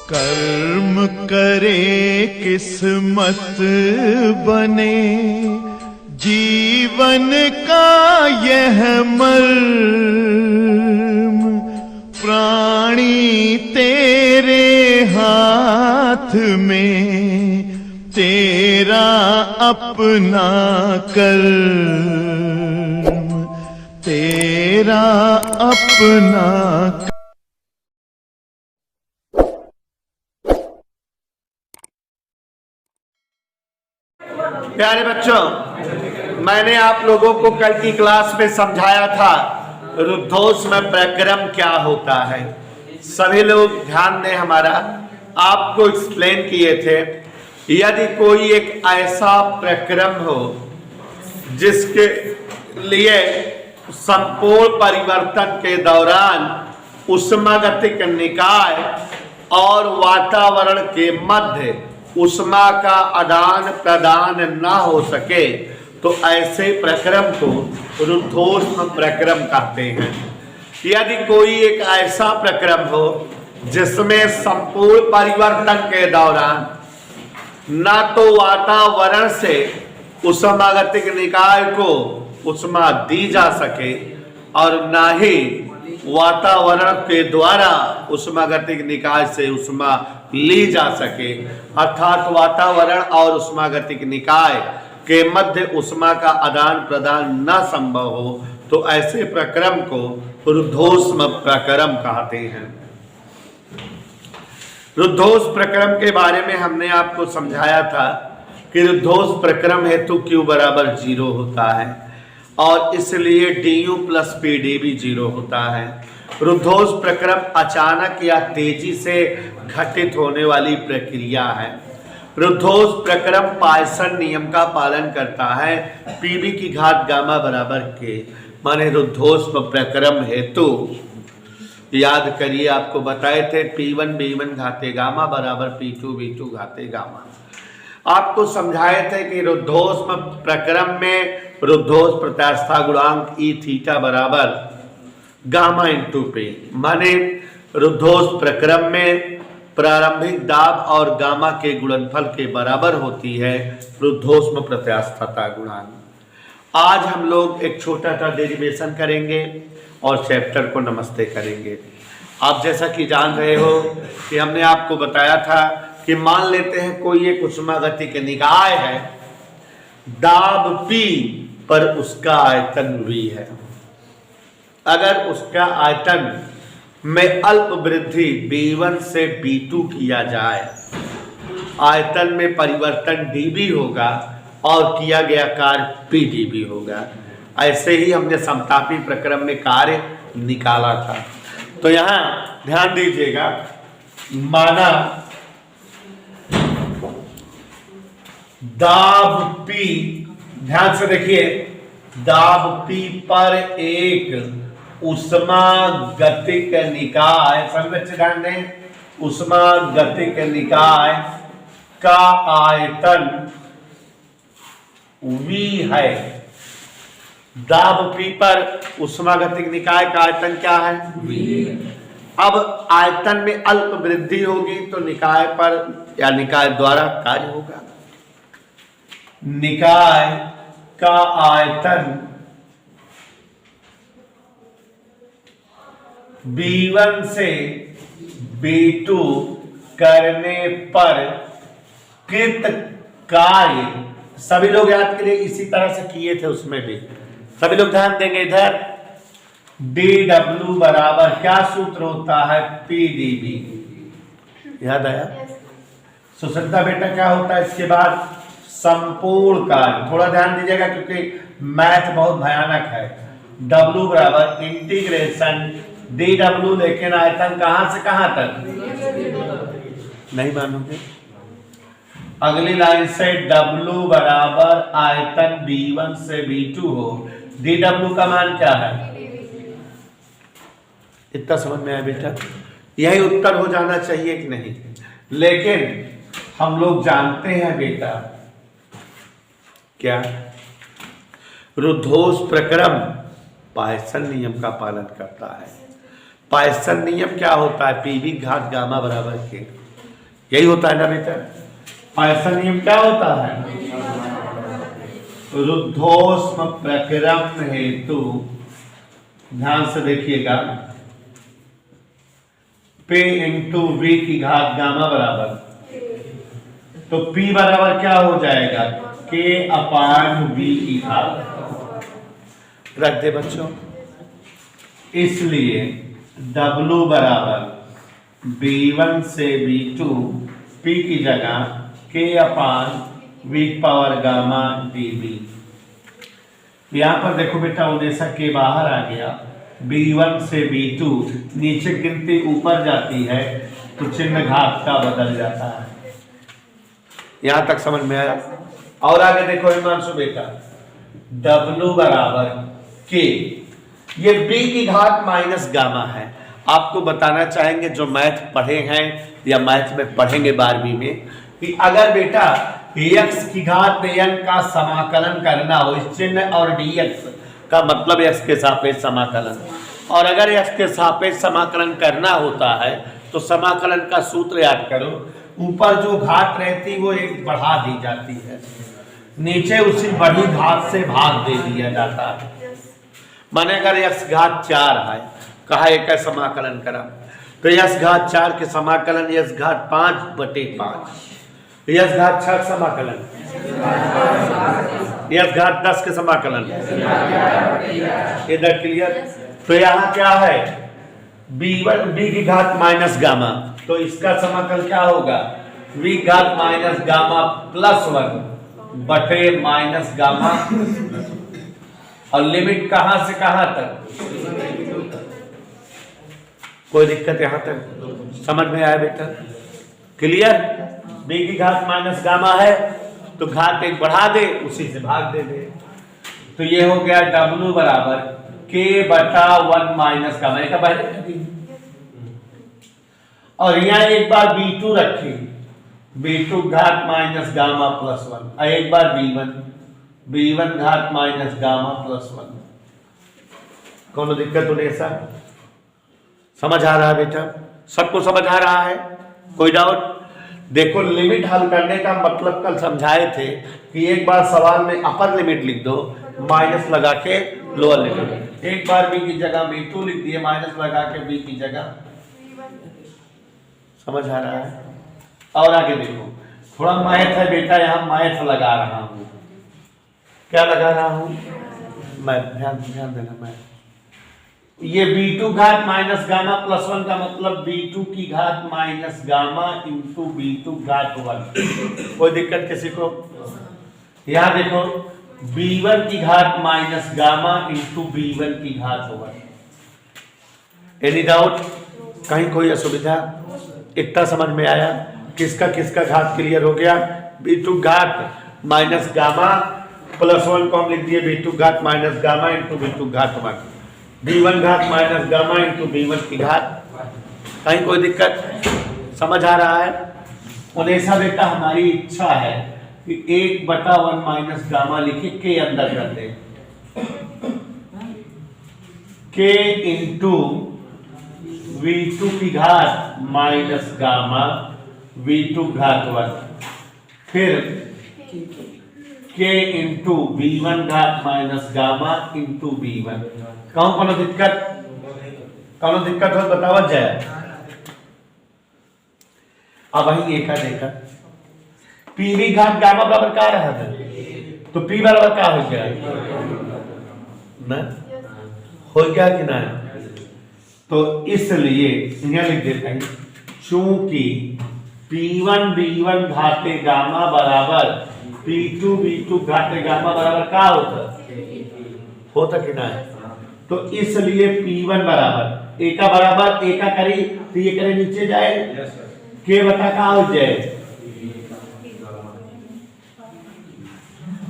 कर्म करे किस्मत बने, जीवन का यह मर्म प्राणी तेरे हाथ में, तेरा अपना कर्म तेरा अपना। प्यारे बच्चों, मैंने आप लोगों को कल की क्लास में समझाया था रुद्धोष्म प्रक्रम क्या होता है। सभी लोग ध्यान दें, हमारा आपको एक्सप्लेन किए थे। यदि कोई एक ऐसा प्रक्रम हो जिसके लिए संपूर्ण परिवर्तन के दौरान ऊष्मागतिक निकाय और वातावरण के मध्य ऊष्मा का आदान प्रदान न हो सके, तो ऐसे प्रक्रम को रुद्धोष्म प्रक्रम कहते हैं। यदि कोई एक ऐसा प्रक्रम हो जिसमें संपूर्ण परिवर्तन के दौरान न तो वातावरण से ऊष्मागतिक निकाय को ऊष्मा दी जा सके और न ही वातावरण के द्वारा ऊष्मागतिक निकाय से ऊष्मा ली जा सके, अर्थात वातावरण और ऊष्मागतिक निकाय के मध्य ऊष्मा का आदान प्रदान न संभव हो, तो ऐसे प्रक्रम को रुद्धोष्म प्रक्रम कहते हैं। रुद्धोष्म प्रक्रम के बारे में हमने आपको समझाया था कि रुद्धोष्म प्रक्रम हेतु Q बराबर 0 होता है और इसलिए du प्लस PD भी 0 होता है। रुद्धोष्म प्रक्रम अचानक या तेजी से घटित होने वाली प्रक्रिया है। रुद्धोष्म प्रक्रम पायसन नियम का पालन करता है। Pb की घात गामा बराबर के, माने रुद्धोष्म प्रक्रम हेतु याद करिए, आपको बताए थे P1 B1 घाते गामा बराबर P2 B2 घाते गामा। आपको समझाए थे कि रुद्धोष्म प्रक्रम में रुद्धोष्म प्रत्यास्था गुणांक E थीटा बराबर गामा इंटू P, माने रुद्धोष्म प्रक्रम में प्रारंभिक दाब और गामा के गुणनफल के बराबर होती है रुद्धोष्म प्रत्यास्थता गुणांक। आज हम लोग एक छोटा सा डेरिवेशन करेंगे और चैप्टर को नमस्ते करेंगे। आप जैसा कि जान रहे हो कि हमने आपको बताया था कि मान लेते हैं कोई एक ऊष्मागतिक निकाय है, दाब P पर उसका आयतन V है। अगर उसका आयतन में अल्प वृद्धि B1 से B2 किया जाए, आयतन में परिवर्तन dB होगा और किया गया कार्य PdB होगा। ऐसे ही हमने समतापी प्रक्रम में कार्य निकाला था। तो यहाँ ध्यान दीजिएगा, माना दाब P, ध्यान से देखिए, दाब P पर एक ऊष्मागतिक निकाय, सभी बच्चे ध्यान दें, ऊष्मागतिक निकाय का आयतन V है। दाब P पर ऊष्मागतिक निकाय का आयतन क्या है? V। अब आयतन में अल्प वृद्धि होगी तो निकाय पर या निकाय द्वारा कार्य होगा। निकाय का आयतन B1 से B2 करने पर कृत कार्य, सभी लोग याद करिए, इसी तरह से किए थे उसमें भी, सभी लोग ध्यान देंगे इधर। dW बराबर क्या सूत्र होता है? PdB। याद आया? सुसंता बेटा क्या होता है इसके बाद? संपूर्ण कार्य। थोड़ा ध्यान दीजिएगा क्योंकि मैथ बहुत भयानक है। W बराबर इंटीग्रेशन dW, लेकिन आयतन कहां से कहां तक? नहीं मानोगे? अगली लाइन से W बराबर आयतन B1 से B2 हो, dW का मान क्या है? इतना समझ में आया बेटा? यही उत्तर हो जाना चाहिए कि नहीं? लेकिन हम लोग जानते हैं बेटा क्या, रुद्धोष्म प्रक्रम पायसन नियम का पालन करता है। पायसन नियम क्या होता है? Pb घात गामा बराबर के। यही होता है ना बेटा। और ऐसा नियम क्या होता है, रुद्धोष्म प्रक्रम हेतु, ध्यान से देखिएगा, P इंटू V की घात गामा बराबर, तो P बराबर क्या हो जाएगा, K अपान V की घात, रख दे बच्चों। इसलिए W बराबर B1 से B2 P की जगह K अपान V पावर गामा dB। यहां पर देखो बेटा, उन्हें के बाहर आ गया, B1 से B2 नीचे गिनती ऊपर जाती है तो चिन्ह घात का बदल जाता है। यहां तक समझ में आया। और आगे देखो हिमांशु बेटा, W बराबर K, ये B की घात माइनस गामा है। आपको बताना चाहेंगे जो मैथ पढ़े हैं या मैथ में पढ़ेंगे 12वीं में, कि अगर बेटा x की घात n का समाकलन करना हो, इस चिन्ह और dx का मतलब x के सापेक्ष समाकलन, और अगर x के सापेक्ष समाकलन करना होता है तो समाकलन का सूत्र याद करो, ऊपर जो घात रहती वो एक बढ़ा दी जाती है, नीचे उसी बढ़ी घात से भाग दे दिया जाता है। माने अगर x घात 4 है, कहा एक का समाकलन करा, तो x घात 4 के समाकलन x घात 5/5, यस घात 6 समाकलन, यस घात 10 के समाकलन, इधर क्लियर। तो यहाँ क्या है, B1 B की घात माइनस गामा, तो इसका समाकलन क्या होगा, V घात माइनस गामा प्लस 1 बटे माइनस गामा, और लिमिट कहां से कहां तक, कोई दिक्कत यहां तक समझ में आया बेटा, क्लियर। B की घात माइनस गामा है तो घात एक बढ़ा दे, उसी से भाग दे दे, तो ये हो गया W बराबर K बटा 1 माइनस गामा का पहले, और यहाँ एक बार B2 रखी, B2 घात माइनस गामा प्लस 1, और एक बार B1 घात माइनस गामा प्लस 1। कौन दिक्कत उन्हें ऐसा समझ आ रहा है बेटा, सबको समझ आ रहा है, कोई डाउट। देखो लिमिट हल करने का मतलब कल समझाए थे कि एक बार सवाल में अपर लिमिट लिख दो, माइनस लगा के लोअर लिमिट, एक बार B की जगह B2 लिख दिए, माइनस लगा के B की जगह, समझ आ रहा है। और आगे देखो, थोड़ा मैथ है बेटा, यहाँ मैथ लगा रहा हूं, क्या लगा रहा हूं मैं, ध्यान देना। मैं ये B2 घात माइनस गामा प्लस 1 का मतलब B2 की घात माइनस गामा इंटू B2 घात 1, कोई दिक्कत किसी को। यहां देखो B1 की घात माइनस गामा इंटू B1 की घात 1। एनी डाउट, कहीं कोई असुविधा, इतना समझ में आया, किसका घात क्लियर हो गया। B2 घात माइनस गामा प्लस 1 को हम लिख दिए B2 घात माइनस गामा इंटू B2 घात 1, B1 घात माइनस गामा इंटू B1 की घात, कहीं कोई दिक्कत समझ आ रहा है। उन्हें बेटा हमारी इच्छा है कि 1/1 माइनस गामा लिखे, के अंदर कर दे, के इंटू V2 की घात माइनस गामा V2 घात 1, फिर के इंटू B1 घात माइनस गामा इंटू B1। कहूं कोनो दिक्कत हो बतावा जाए। अब वही एक देखा PV घात गामा बराबर क्या रहा था, तो P बराबर क्या हो गया ना, हो गया कि ना। तो इसलिए यहाँ लिख देते हैं, चूंकि P1 B1 घाते गामा बराबर P2 B2 घाते गामा बराबर क्या होता कि ना, तो इसलिए P1 बराबर ए का बराबर ए का करी तो ये करे नीचे जाए, के बता कहा हो जाए,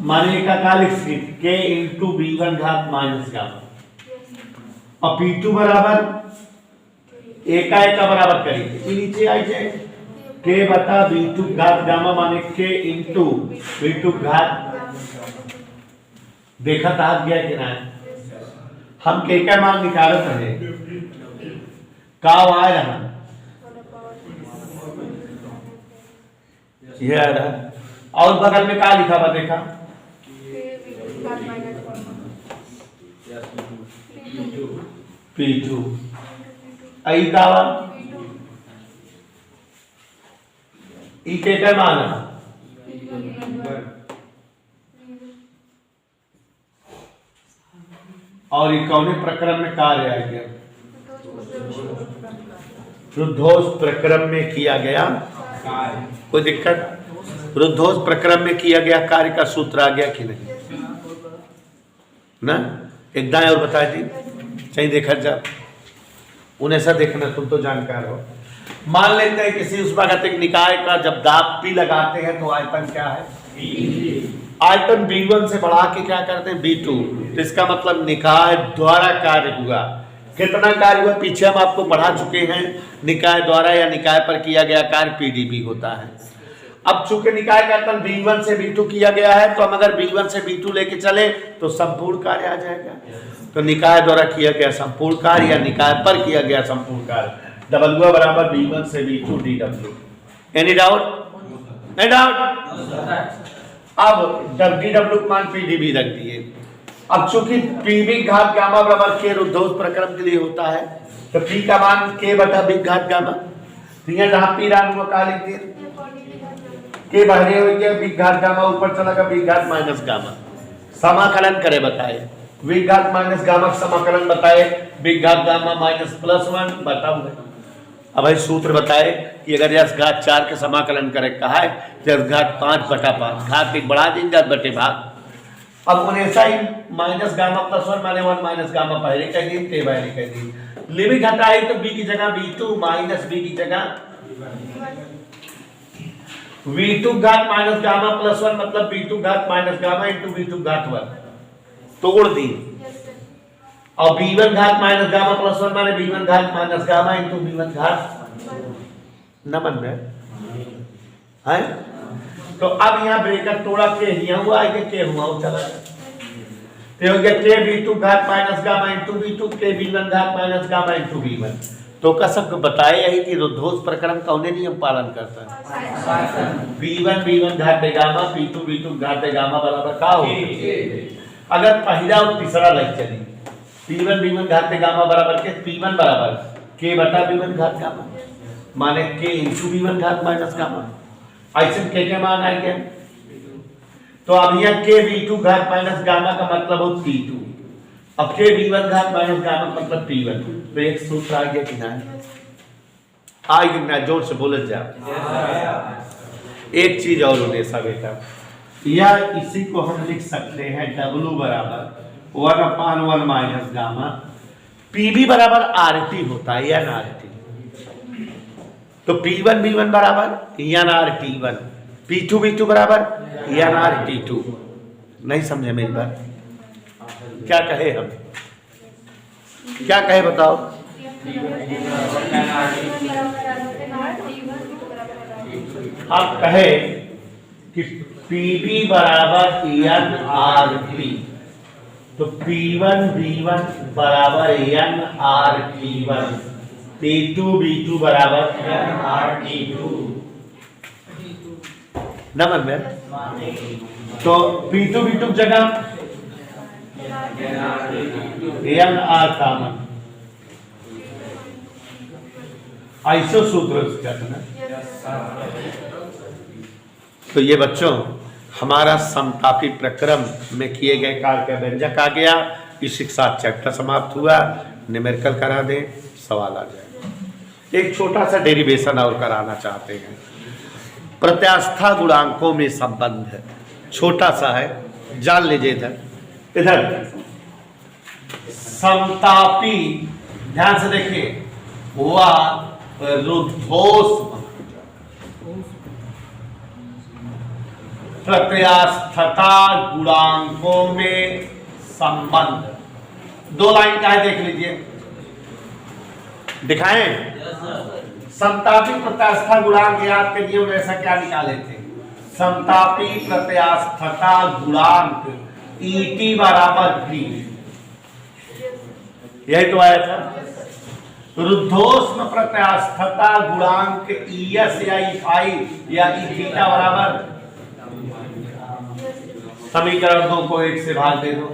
माने का का लिख सकते के इंटू B1 घात माइनस गामा, और P2 बराबर ए का बराबर करी नीचे आई जाए, के बता B2 घात गामा माने के इंटू B2 घात, देखा था गया कि ना, हम के का मान निकालत रहे, का आए रहा ये आ रहा। और बगल में क्या लिखा हुआ देखा? P2 आई दावा ई के क्या मान है? और ये कौन प्रक्रम में कार्य आ गया? रुद्धोष प्रक्रम में किया गया कोई दिक्कत? रुद्धोष प्रक्रम में किया गया कार्य का सूत्र आ गया कि नहीं ना? एक दाएं और बता दी चाहिए देखा जा उन्हें ऐसा देखना, तुम तो जानकार हो। मान लेते हैं किसी उष्मागतिक निकाय का जब दाब P लगाते हैं तो आयतन क्या है? आयतन B1 से बढ़ा के क्या करते हैं? B2। तो इसका मतलब निकाय द्वारा कार्य हुआ। कितना कार्य हुआ पीछे हम आपको पढ़ा चुके हैं। निकाय द्वारा या निकाय पर किया गया कार्य PdB होता है। अब चूंकि निकाय का आयतन B1 से B2 किया गया है तो हम अगर B1 से B2 लेके चले तो संपूर्ण कार्य आ जाएगा। तो निकाय द्वारा किया गया संपूर्ण कार्य या निकाय पर किया गया संपूर्ण कार्य W बराबर B1 से B2 dW। Any doubt? नहीं डाउट। अब dW मान PdB रख दिए। अब चूंकि PV घात गामा बराबर K रुद्धोष प्रक्रम के लिए होता है तो P का मान K बटा B घात गामा। तो यहाँ जहाँ P रान हुआ कहा लिख दिए K बाहरी हो गया B घात गामा ऊपर चला गया B घात माइनस गामा। समाकलन करे बताए V घात माइनस गामा समाकलन बताए B घात गामा माइनस +1 बताओ। अब भाई सूत्र बताए कि अगर यस घात 4 के समाकलन करे कहा है यस घात 5 बटा 5 घात एक बढ़ा देंगे बटे भाग। अब उन्हें ऐसा ही माइनस गामा +1 माने 1 माइनस गामा पहले कह दिए K बाहरी कह दिए। लिमिट हटाए तो B की जगह B2 माइनस B की जगह V2 घात माइनस गामा +1 मतलब B2 घात माइनस गामा इंटू V2 घात 1 तोड़ दी। और B1 घात माइनस गामा +1 माने B1 घात माइनस गामा इंटू B1 घात नमन में है। तो अब यहाँ ब्रेकेट तोड़ा के यहाँ हुआ है कि हुआ वो चला तो हो गया K B2 घात minus gamma into B2 K B1 घात माइनस गामा इंटू B1। तो का सब बताया यही कि रुद्धोष प्रक्रम का उन्हें नियम पालन करता है। B1 घात गामा B2 घात गामा बराबर का हो। अगर पहला और तीसरा लग चली P1 घात गामा बराबर के P1 बराबर K बटा B1 घात गामा माने K इंटू B1 घात माइनस गामा। ऐसे K के मान आएंगे तो अब यहाँ K B2 घात माइनस गामा का मतलब हो P2। अब K B1 घात माइनस गामा मतलब P1। तो एक सूत्र आ गया कि ना आगे ना जोर से बोले जाओ। एक चीज और उन्हें बेटा या इसी को हम लिख सकते हैं W बराबर 1/1 माइनस गामा। PB बराबर RT होता है या RT। तो P1 B1 बराबर या RT1 P2 B2 बराबर या RT2। नहीं समझे मेरी बात? क्या कहे हम? क्या कहे बताओ? आप कहे कि PB बराबर NRT तो P1 B1 बराबर NRT1 P2 B2 बराबर NRT2 नमन में। तो P2 B2 जगह NR कॉमन ऐसे सूत्र करना। तो ये बच्चों हमारा समतापी प्रक्रम में किए गए कार्य का व्यंजक आ गया। इसी के साथ चैप्टर समाप्त हुआ। न्यूमेरिकल करा दें सवाल आ जाए। एक छोटा सा डेरिवेशन और कराना चाहते हैं। प्रत्यास्था गुणांकों में संबंध है छोटा सा है जान लीजिए। इधर समतापी ध्यान से देखिए हुआ रुद्धोष प्रत्यास्थता गुणांकों में संबंध। दो लाइन का है देख लीजिए दिखाएं। समतापी प्रत्यास्था गुणांक याद करिए वैसा क्या निकाले थे। समतापी प्रत्यास्थता गुणांक ET बराबर 3 यही तो आया था। रुद्धोष्म प्रत्यास्थता गुणांक ईएस या ई5 या ई थीटा बराबर, समीकरण 2 को 1 से भाग दे दो,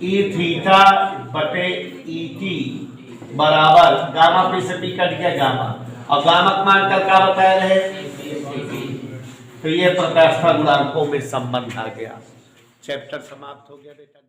ई थीटा बटे ई टी बराबर गामा पी से पी कट गया गामा, और गामा का मान कल क्या बताया रहे, तो ये प्रत्यास्था गुणांकों में संबंध आ गया। चैप्टर समाप्त हो गया बेटा।